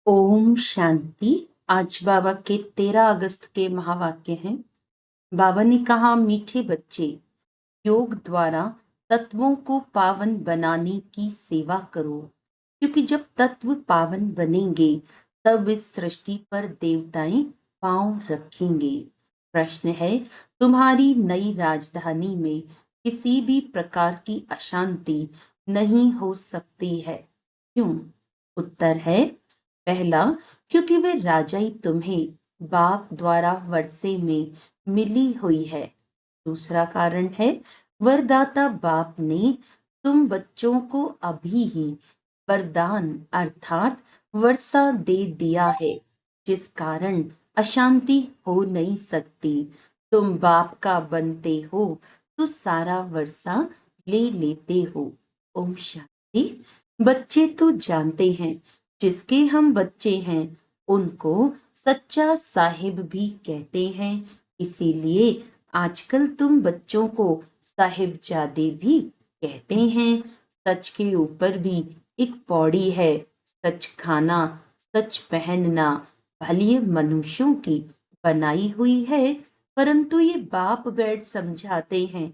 ओम शांति। आज बाबा के 13 अगस्त के महावाक्य हैं। बाबा ने कहा, मीठे बच्चे, योग द्वारा तत्वों को पावन बनाने की सेवा करो, क्योंकि जब तत्व पावन बनेंगे तब इस सृष्टि पर देवताएं पांव रखेंगे। प्रश्न है, तुम्हारी नई राजधानी में किसी भी प्रकार की अशांति नहीं हो सकती है, क्यों? उत्तर है, पहला, क्योंकि वे राजाई तुम्हें बाप द्वारा वर्षे में मिली हुई है। दूसरा कारण है, वरदाता बाप ने तुम बच्चों को अभी ही वरदान अर्थात वर्षा दे दिया है, जिस कारण अशांति हो नहीं सकती। तुम बाप का बनते हो तो सारा वर्षा ले लेते हो। ओम शांति। बच्चे तो जानते हैं, जिसके हम बच्चे हैं उनको सच्चा साहिब भी कहते हैं। इसीलिए आजकल तुम बच्चों को साहिबजादे भी कहते हैं। सच के ऊपर भी एक पौड़ी है, सच खाना, सच पहनना भले मनुष्यों की बनाई हुई है, परंतु ये बाप बैठ समझाते हैं।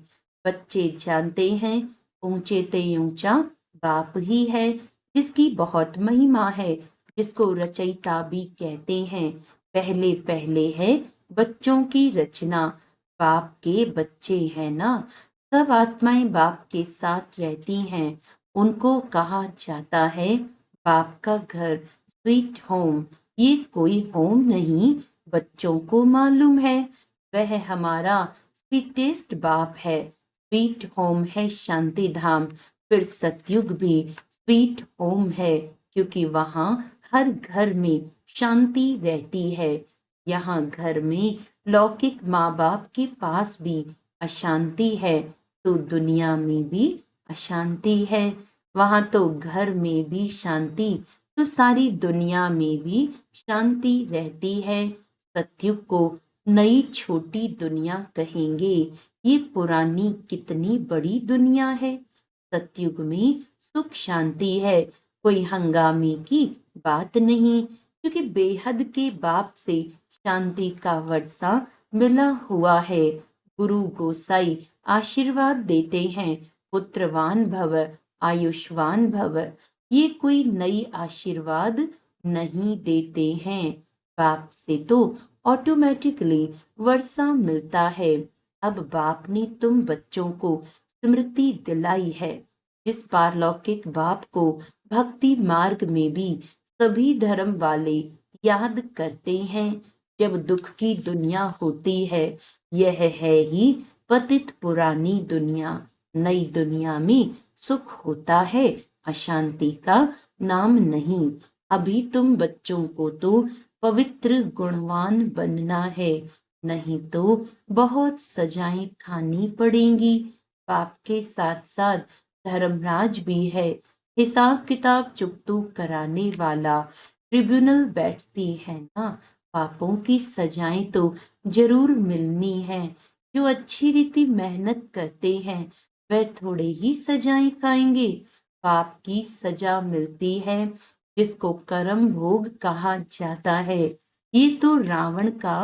बच्चे जानते हैं, ऊंचे ते ऊंचा बाप ही है, जिसकी बहुत महिमा है, जिसको रचयिता भी कहते हैं। पहले पहले है बच्चों की रचना, बाप के बच्चे हैं ना। सब आत्माएं बाप के साथ रहती हैं, उनको कहा जाता है बाप का घर, स्वीट होम। ये कोई होम नहीं, बच्चों को मालूम है वह हमारा स्वीटेस्ट बाप है। स्वीट होम है शांति धाम। फिर सतयुग भी स्वीट होम है, क्योंकि वहां हर घर में शांति रहती है। यहाँ घर में लौकिक माँ बाप के पास भी अशांति है, तो दुनिया में भी अशांति है। वहां तो घर में भी शांति, तो सारी दुनिया में भी शांति रहती है। सतयुग को नई छोटी दुनिया कहेंगे। ये पुरानी कितनी बड़ी दुनिया है। सतयुग में सुख शांति है, कोई हंगामे की बात नहीं, क्योंकि बेहद के बाप से शांति का वर्षा मिला हुआ है। गुरु गोसाई आशीर्वाद देते हैं, पुत्रवान भव, आयुष्मान भव। ये कोई नई आशीर्वाद नहीं देते हैं, बाप से तो ऑटोमेटिकली वर्षा मिलता है। अब बाप ने तुम बच्चों को स्मृति दिलाई है, जिस पारलौकिक बाप को भक्ति मार्ग में भी सभी धर्म वाले याद करते हैं। जब दुख की दुनिया होती है, यह है ही पतित पुरानी दुनिया। नई दुनिया में सुख होता है, अशांति का नाम नहीं। अभी तुम बच्चों को तो पवित्र गुणवान बनना है, नहीं तो बहुत सजाएं खानी पड़ेंगी। बाप के साथ साथ धर्मराज भी है, हिसाब किताब चुकतू कराने वाला। ट्रिब्यूनल बैठती है ना। पापों की सजाएं तो जरूर मिलनी है। जो अच्छी रीति मेहनत करते हैं वह थोड़े ही सजाएं खाएंगे। पाप की सजा मिलती है, जिसको कर्म भोग कहा जाता है। ये तो रावण का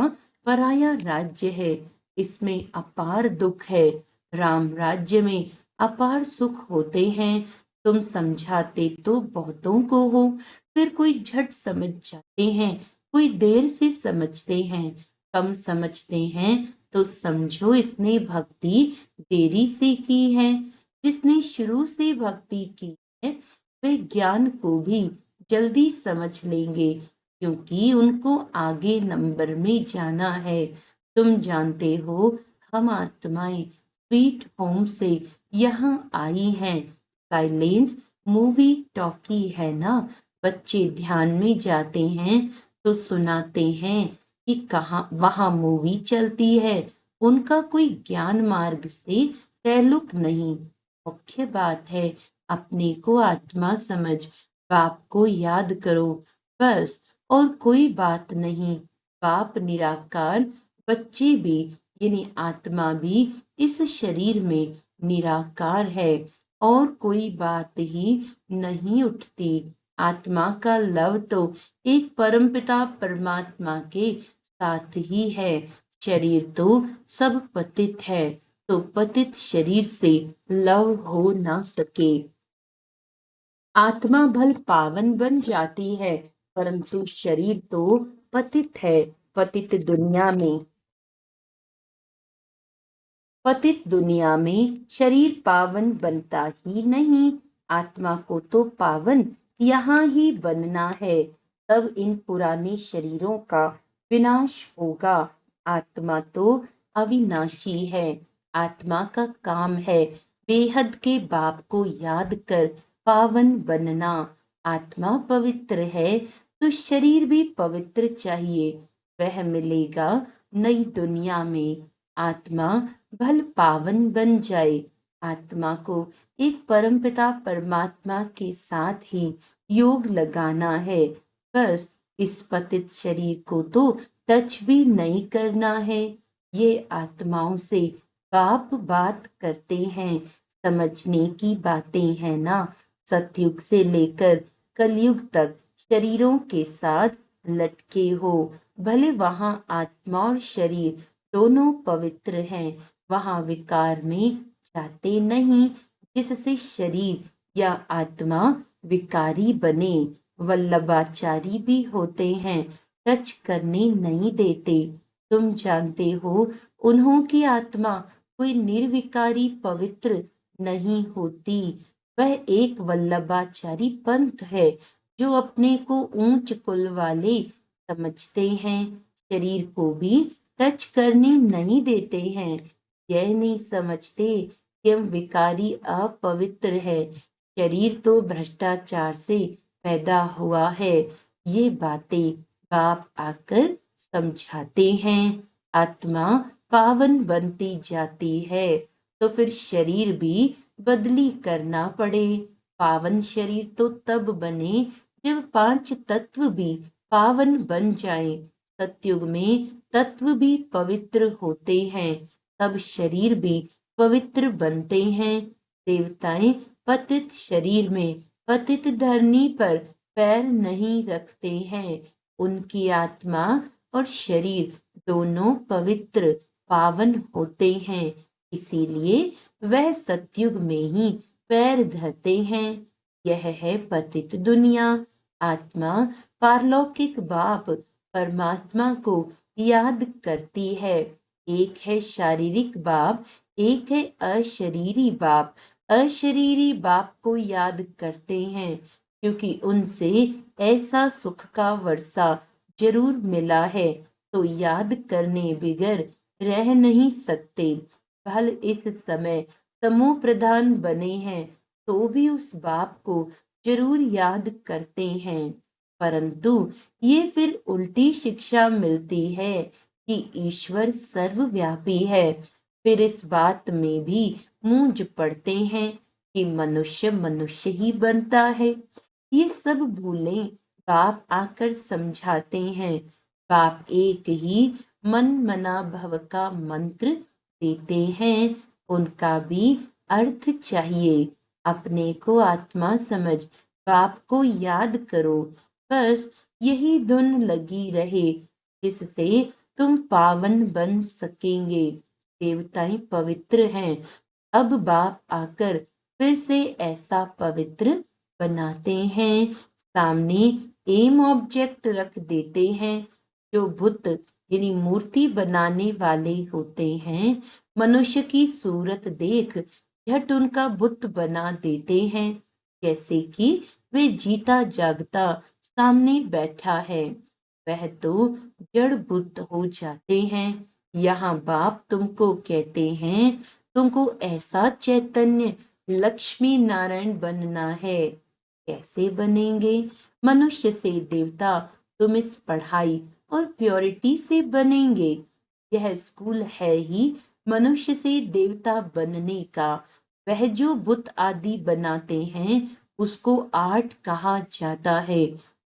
पराया राज्य है, इसमें अपार दुख है। राम राज्य में अपार सुख होते हैं। तुम समझाते तो बहुतों को हो, फिर कोई झट समझ जाते हैं, कोई देर से समझते हैं। कम समझते हैं तो समझो इसने भक्ति देरी से की है। जिसने शुरू से भक्ति की है वे ज्ञान को भी जल्दी समझ लेंगे, क्योंकि उनको आगे नंबर में जाना है। तुम जानते हो, हम आत्माएं स्वीट होम से यहाँ आई हैं। साइलेंस मूवी टॉकी है ना। बच्चे ध्यान में जाते हैं तो सुनाते हैं कि कहाँ वहां मूवी चलती है। उनका कोई ज्ञान मार्ग से ताल्लुक नहीं। मुख्य बात है अपने को आत्मा समझ, बाप को याद करो, बस और कोई बात नहीं। बाप निराकार, बच्चे भी यानी आत्मा भी इस शरीर में निराकार है, और कोई बात ही नहीं उठती। आत्मा का लव तो एक परमपिता परमात्मा के साथ ही है। शरीर तो सब पतित है, तो पतित शरीर से लव हो ना सके। आत्मा भल पावन बन जाती है, परंतु शरीर तो पतित है। पतित दुनिया में शरीर पावन बनता ही नहीं। आत्मा को तो पावन यहाँ ही बनना है, तब इन पुराने शरीरों का विनाश होगा। आत्मा तो अविनाशी है। आत्मा का काम है बेहद के बाप को याद कर पावन बनना। आत्मा पवित्र है तो शरीर भी पवित्र चाहिए, वह मिलेगा नई दुनिया में। आत्मा भल पावन बन जाए। आत्मा को एक परमपिता परमात्मा के साथ ही योग लगाना है। बस इस पतित शरीर को तो टच भी नहीं करना है। ये आत्माओं से बाप बात करते हैं, समझने की बातें हैं ना। सतयुग से लेकर कलयुग तक शरीरों के साथ लटके हो। भले वहां आत्मा और शरीर दोनों पवित्र हैं, वहां विकार में जाते नहीं, जिससे शरीर या आत्मा विकारी बने। वल्लभाचारी भी होते हैं, टच करने नहीं देते। तुम जानते हो उन्हों की आत्मा कोई निर्विकारी पवित्र नहीं होती। वह एक वल्लभाचारी पंथ है, जो अपने को ऊंच कुल वाले समझते हैं, शरीर को भी टच करने नहीं देते हैं। यह नहीं समझते कि हम विकारी अपवित्र है, शरीर तो भ्रष्टाचार से पैदा हुआ है। ये बातें बाप आकर समझाते हैं। आत्मा पावन बनती जाती है, तो फिर शरीर भी बदली करना पड़े। पावन शरीर तो तब बने जब पांच तत्व भी पावन बन जाए। सतयुग में तत्व भी पवित्र होते हैं, तब शरीर भी पवित्र बनते हैं। देवताएं पतित शरीर में पतित धरनी पर पैर नहीं रखते हैं। उनकी आत्मा और शरीर दोनों पवित्र पावन होते हैं, इसीलिए वह सतयुग में ही पैर धरते हैं। यह है पतित दुनिया। आत्मा पारलौकिक बाप परमात्मा को याद करती है। एक है शारीरिक बाप, एक है अशरीरी बाप। अशरीरी बाप को याद करते हैं, क्योंकि उनसे ऐसा सुख का वर्षा जरूर मिला है, तो याद करने बिगर रह नहीं सकते। भल इस समय समूह प्रधान बने हैं, तो भी उस बाप को जरूर याद करते हैं। परंतु ये फिर उल्टी शिक्षा मिलती है कि ईश्वर सर्वव्यापी है। फिर इस बात में भी मूंझ पड़ते हैं कि मनुष्य मनुष्य ही बनता है। ये सब भूलें बाप आकर समझाते हैं। बाप एक ही मन मना भव का मंत्र देते हैं, उनका भी अर्थ चाहिए। अपने को आत्मा समझ बाप को याद करो, बस यही धुन लगी रहे, जिससे तुम पावन बन सकेंगे। देवताएं पवित्र हैं, अब बाप आकर फिर से ऐसा पवित्र बनाते हैं। सामने एम ऑब्जेक्ट रख देते हैं। जो बुत यानी मूर्ति बनाने वाले होते हैं, मनुष्य की सूरत देख झट उनका बुत बना देते हैं, जैसे कि वे जीता जागता सामने बैठा है। वह तो जड़ बुत हो जाते हैं। यहाँ बाप तुमको कहते हैं, तुमको ऐसा चैतन्य लक्ष्मी नारायण बनना है। कैसे बनेंगे? मनुष्य से देवता तुम इस पढ़ाई और प्योरिटी से बनेंगे। यह स्कूल है ही मनुष्य से देवता बनने का। वह जो बुत आदि बनाते हैं, उसको आर्ट कहा जाता है।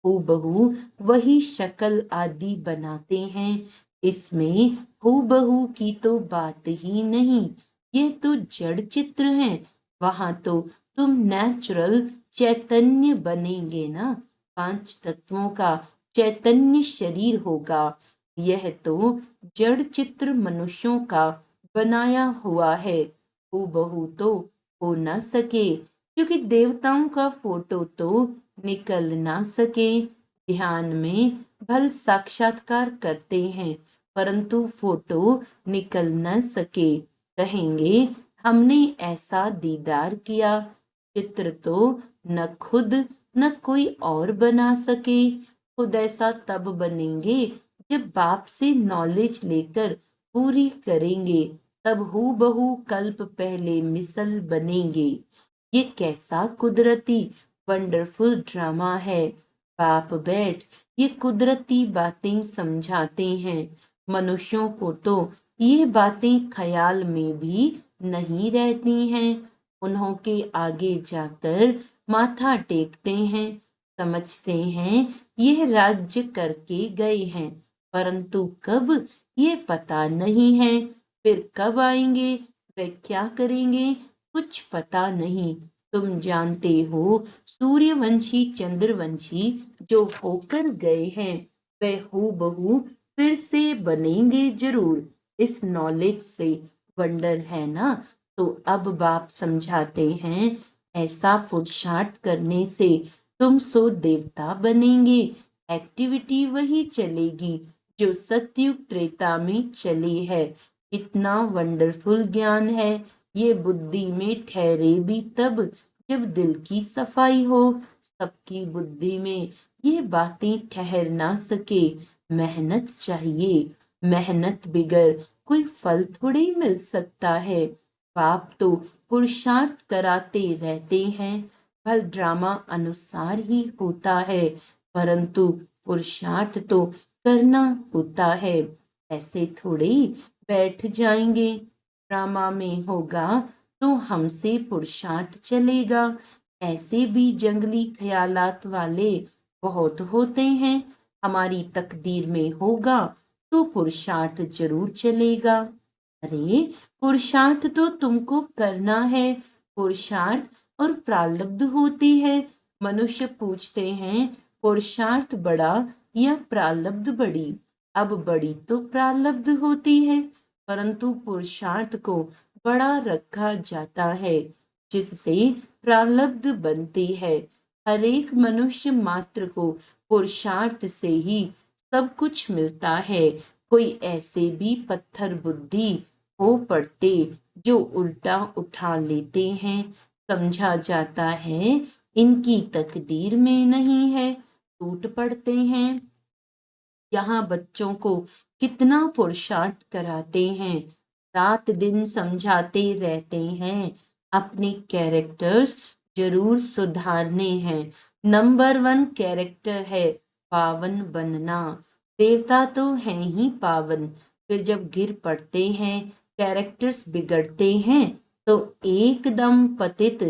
हूबहू वही शक्ल आदि बनाते हैं। इसमें हूबहू की तो बात ही नहीं, ये तो जड़ चित्र हैं। वहां तो तुम नेचुरल चैतन्य बनेंगे ना, 5 तत्वों का चैतन्य शरीर होगा। यह तो जड़ चित्र मनुष्यों का बनाया हुआ है, हूबहू तो हो न सके, क्योंकि देवताओं का फोटो तो निकल ना सके। ध्यान में भल साक्षात्कार करते हैं, परंतु फोटो निकल न सके। कहेंगे हमने ऐसा दीदार किया। चित्र तो न खुद न कोई और बना सके। खुद ऐसा तब बनेंगे जब बाप से नॉलेज लेकर पूरी करेंगे, तब हूबहू कल्प पहले मिसल बनेंगे। ये कैसा कुदरती वंडरफुल ड्रामा है। बाप बैठ ये कुदरती बातें समझाते हैं। मनुष्यों को तो ये बातें ख्याल में भी नहीं रहती हैं। उन्हों के आगे जाकर माथा टेकते हैं, समझते हैं यह राज्य करके गए हैं, परंतु कब ये पता नहीं है। फिर कब आएंगे, वे क्या करेंगे, कुछ पता नहीं। तुम जानते हो सूर्यवंशी चंद्रवंशी जो होकर गए हैं, वे हूबहू फिर से बनेंगे जरूर। इस नॉलेज से वंडर है ना। तो अब बाप समझाते हैं, ऐसा पुरुषार्थ करने से तुम सो देवता बनेंगे। एक्टिविटी वही चलेगी जो सतयुग त्रेता में चली है। इतना वंडरफुल ज्ञान है, ये बुद्धि में ठहरे भी तब जब दिल की सफाई हो। सबकी बुद्धि में ये बातें ठहर ना सके। मेहनत चाहिए, मेहनत बिगर कोई फल थोड़ी मिल सकता है। बाप तो पुरुषार्थ कराते रहते हैं, फल ड्रामा अनुसार ही होता है, परंतु पुरुषार्थ तो करना होता है। ऐसे थोड़े ही बैठ जाएंगे, ड्रामा में होगा तो हमसे पुरुषार्थ चलेगा। ऐसे भी जंगली ख्यालात वाले बहुत होते हैं। हमारी तकदीर में होगा तो पुरुषार्थ जरूर चलेगा। अरे पुरुषार्थ तो तुमको करना है। पुरुषार्थ और प्रारब्ध होती है। मनुष्य पूछते हैं पुरुषार्थ बड़ा या प्रारब्ध बड़ी। अब बड़ी तो प्रारब्ध होती है, परंतु पुरुषार्थ को बड़ा रखा जाता है, जिससे प्रारब्ध बनती है। हर एक मनुष्य मात्र को पुरुषार्थ से ही सब कुछ मिलता है। कोई ऐसे भी पत्थर बुद्धि हो पड़ते जो उल्टा उठा लेते हैं। समझा जाता है इनकी तकदीर में नहीं है, टूट पड़ते हैं। यहाँ बच्चों को कितना पुरुषार्थ कराते हैं, रात दिन समझाते रहते हैं। अपने कैरेक्टर्स जरूर सुधारने हैं। नंबर 1 कैरेक्टर है पावन बनना। देवता तो हैं ही पावन, फिर जब गिर पड़ते हैं, कैरेक्टर्स बिगड़ते हैं, तो एकदम पतित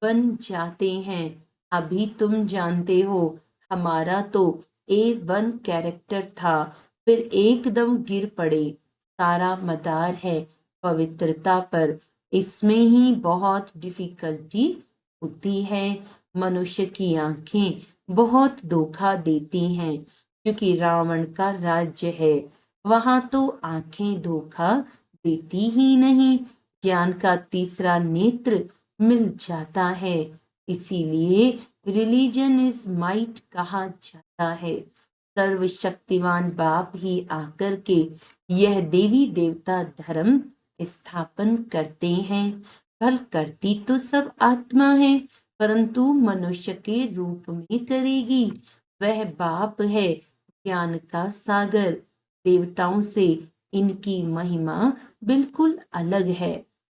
बन जाते हैं। अभी तुम जानते हो हमारा तो A1 कैरेक्टर था, फिर एकदम गिर पड़े। सारा मदार है पवित्रता पर। इसमें ही बहुत डिफिकल्टी होती है। मनुष्य की आंखें बहुत धोखा देती हैं, क्योंकि रावण का राज्य है, वहां तो आंखें धोखा देती ही नहीं। ज्ञान का तीसरा नेत्र मिल जाता है। इसीलिए रिलीजन इज माइट कहा जाता है। सर्वशक्तिमान बाप ही आकर के यह देवी देवता धर्म स्थापन करते हैं। भल करती तो सब आत्मा है, परंतु मनुष्य के रूप में करेगी। वह बाप है ज्ञान का सागर। देवताओं से इनकी महिमा बिल्कुल अलग है।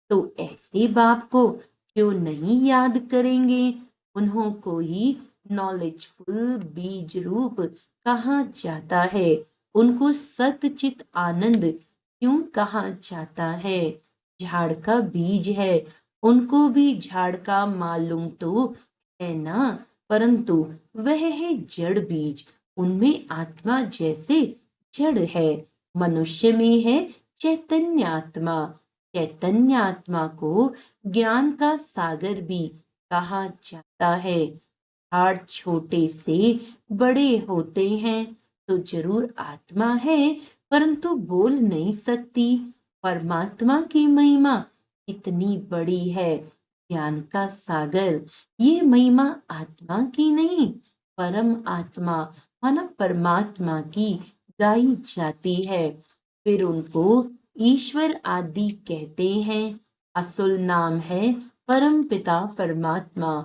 तो ऐसे बाप को क्यों नहीं याद करेंगे। उन्हों को ही नॉलेजफुल बीज रूप कहा जाता है। उनको सतचित आनंद क्यों कहा जाता है। झाड़ का बीज है, उनको भी झाड़ का मालूम तो है ना, परंतु वह है जड़ बीज। उनमें आत्मा जैसे जड़ है, मनुष्य में है चैतन्य आत्मा। चैतन्य आत्मा को ज्ञान का सागर भी कहा जाता है। हार्ट छोटे से बड़े होते हैं तो जरूर आत्मा है, परंतु बोल नहीं सकती। परमात्मा की महिमा इतनी बड़ी है, ज्ञान का सागर। ये महिमा आत्मा की नहीं, परम आत्मा माना परमात्मा की गाई जाती है। फिर उनको ईश्वर आदि कहते हैं। असल नाम है परम पिता परमात्मा।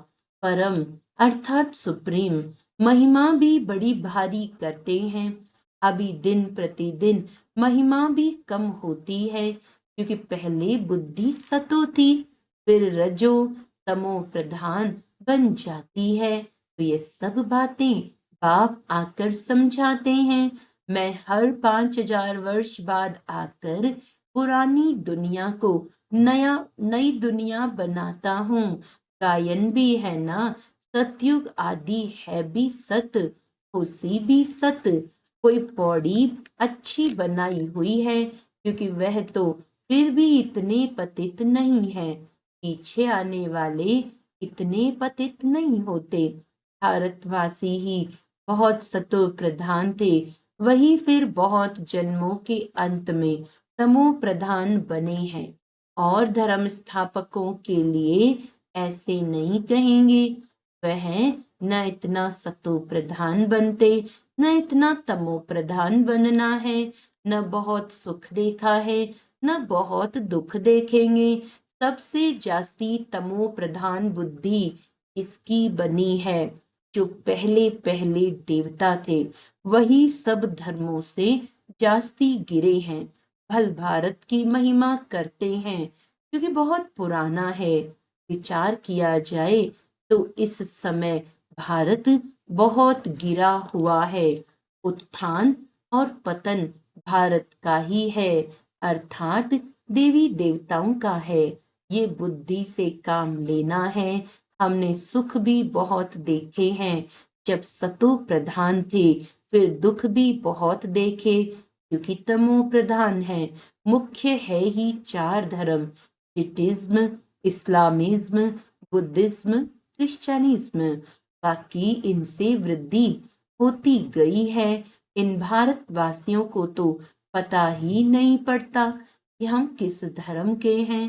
परम अर्थात सुप्रीम। महिमा भी बड़ी भारी करते हैं। अभी दिन प्रतिदिन महिमा भी कम होती है, क्योंकि पहले बुद्धि सतो थी, फिर रजो तमो प्रधान बन जाती है। तो ये सब बातें बाप आकर समझाते हैं। मैं हर 5000 वर्ष बाद आकर पुरानी दुनिया को नई दुनिया बनाता हूँ। गायन भी है ना, सतयुग आदि है भी सत, खुशी भी सत। कोई पौड़ी अच्छी बनाई हुई है, क्योंकि वह तो फिर भी इतने पतित नहीं है। पीछे आने वाले इतने पतित नहीं होते। भारतवासी ही बहुत सतो प्रधान थे, वही फिर बहुत जन्मों के अंत में तमो प्रधान बने हैं। और धर्म स्थापकों के लिए ऐसे नहीं कहेंगे। वह न इतना सतो प्रधान बनते, न इतना तमो प्रधान बनना है। न बहुत सुख देखा है, न बहुत दुख देखेंगे। सबसे जास्ती तमो प्रधान बुद्धि इसकी बनी है। जो पहले पहले देवता थे, वही सब धर्मों से जास्ती गिरे हैं। भल भारत की महिमा करते हैं, क्योंकि बहुत पुराना है। विचार किया जाए तो इस समय भारत बहुत गिरा हुआ है। उत्थान और पतन भारत का ही है, अर्थात देवी देवताओं का है। ये बुद्धि से काम लेना है। हमने सुख भी बहुत देखे हैं जब सतो प्रधान थे, फिर दुख भी बहुत देखे क्योंकि तमो प्रधान है। मुख्य है ही 4 धर्म, बुद्धिज्म, इस्लामिज्म, बुद्धिज्म, क्रिश्चियनिज्म। बाकी इनसे वृद्धि होती गई है। इन भारतवासियों को तो पता ही नहीं पड़ता कि हम किस धर्म के हैं।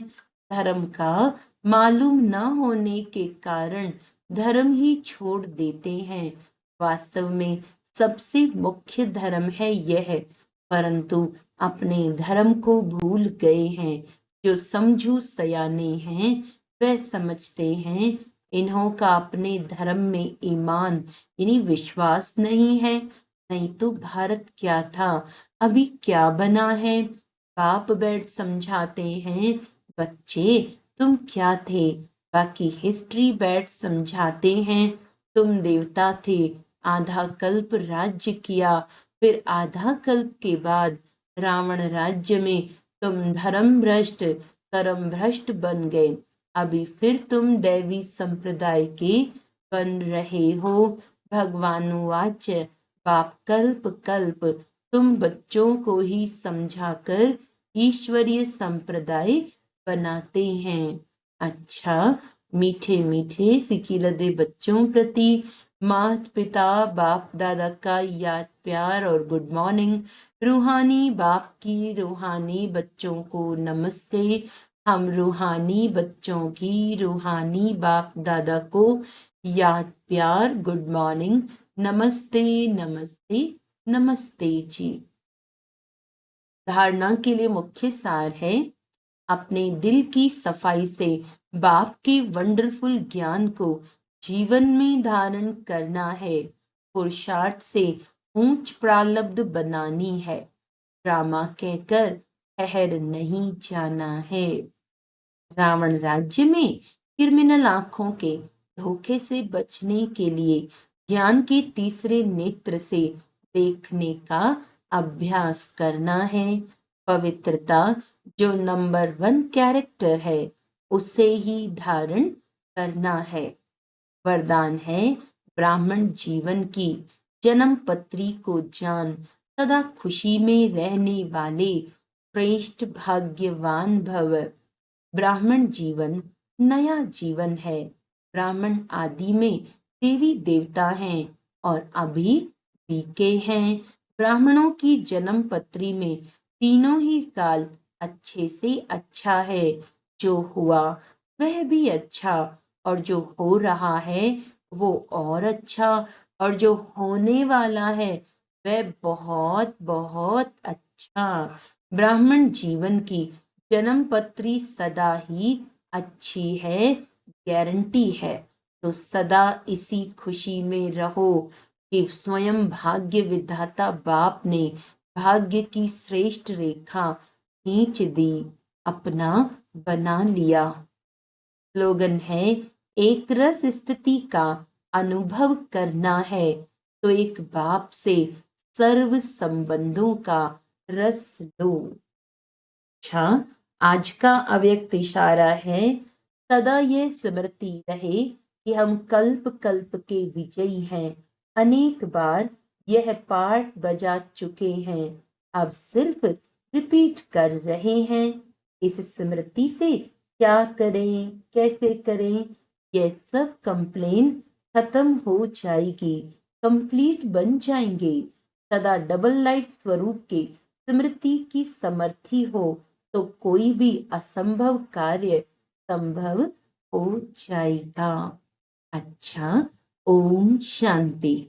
धर्म का मालूम न होने के कारण धर्म ही छोड़ देते हैं। वास्तव में सबसे मुख्य धर्म है यह, परंतु अपने धर्म को भूल गए हैं। जो समझू सयाने हैं वह समझते हैं इन्हों का अपने धर्म में ईमान यानी विश्वास नहीं है। नहीं तो भारत क्या था, अभी क्या बना है। बाप बैठ समझाते हैं, बच्चे तुम क्या थे। बाकी हिस्ट्री बैठ समझाते हैं, तुम देवता थे, आधा कल्प राज्य किया, फिर आधा कल्प के बाद रावण राज्य में तुम धर्म भ्रष्ट कर्म भ्रष्ट बन गए। अभी फिर तुम दैवी संप्रदाय के बन रहे हो। भगवानुवाच बाप कल्प कल्प तुम बच्चों को ही समझाकर ईश्वरीय संप्रदाय बनाते हैं। अच्छा, मीठे मीठे सिकिलदे बच्चों प्रति माता पिता बाप दादा का याद प्यार और गुड मॉर्निंग। रूहानी बाप की रूहानी बच्चों को नमस्ते। हम रूहानी बच्चों की रूहानी बाप दादा को याद प्यार गुड मॉर्निंग, नमस्ते नमस्ते नमस्ते जी। धारणा के लिए मुख्य सार है, अपने दिल की सफाई से बाप के वंडरफुल ज्ञान को जीवन में धारण करना है। पुरुषार्थ से ऊंच प्रालब्ध बनानी है। ड्रामा कहकर ठहर नहीं जाना है। रावण राज्य में क्रिमिनल आंखों के धोखे से बचने के लिए ज्ञान के तीसरे नेत्र से देखने का अभ्यास करना है। पवित्रता जो नंबर 1 कैरेक्टर है, उसे ही धारण करना है। वरदान है, ब्राह्मण जीवन की जन्म पत्री को जान, सदा खुशी में रहने वाले श्रेष्ठ भाग्यवान भव। ब्राह्मण जीवन नया जीवन है। ब्राह्मण आदि में देवी देवता हैं और अभी बीके हैं। ब्राह्मणों की जन्म पत्री में तीनों ही काल अच्छे से अच्छा है। जो हुआ वह भी अच्छा, और जो हो रहा है वो और अच्छा, और जो होने वाला है वह बहुत बहुत अच्छा। ब्राह्मण जीवन की जन्म पत्री सदा ही अच्छी है, गारंटी है। तो सदा इसी खुशी में रहो कि स्वयं भाग्य विधाता बाप ने भाग्य की श्रेष्ठ रेखा खींच दी, अपना बना लिया। स्लोगन है, एक रस स्थिति का अनुभव करना है तो एक बाप से सर्व संबंधों का रस लो। अच्छा, आज का अव्यक्त इशारा है, सदा यह स्मृति रहे कि हम कल्प कल्प के विजयी हैं। अनेक बार यह पाठ बजा चुके हैं, अब सिर्फ रिपीट कर रहे हैं। इस स्मृति से क्या करें, कैसे करें, यह सब कंप्लेन खत्म हो जाएगी, कंप्लीट बन जाएंगे। सदा डबल लाइट स्वरूप के स्मृति की समर्थी हो तो कोई भी असंभव कार्य संभव हो जाएगा। अच्छा, ओम शांति।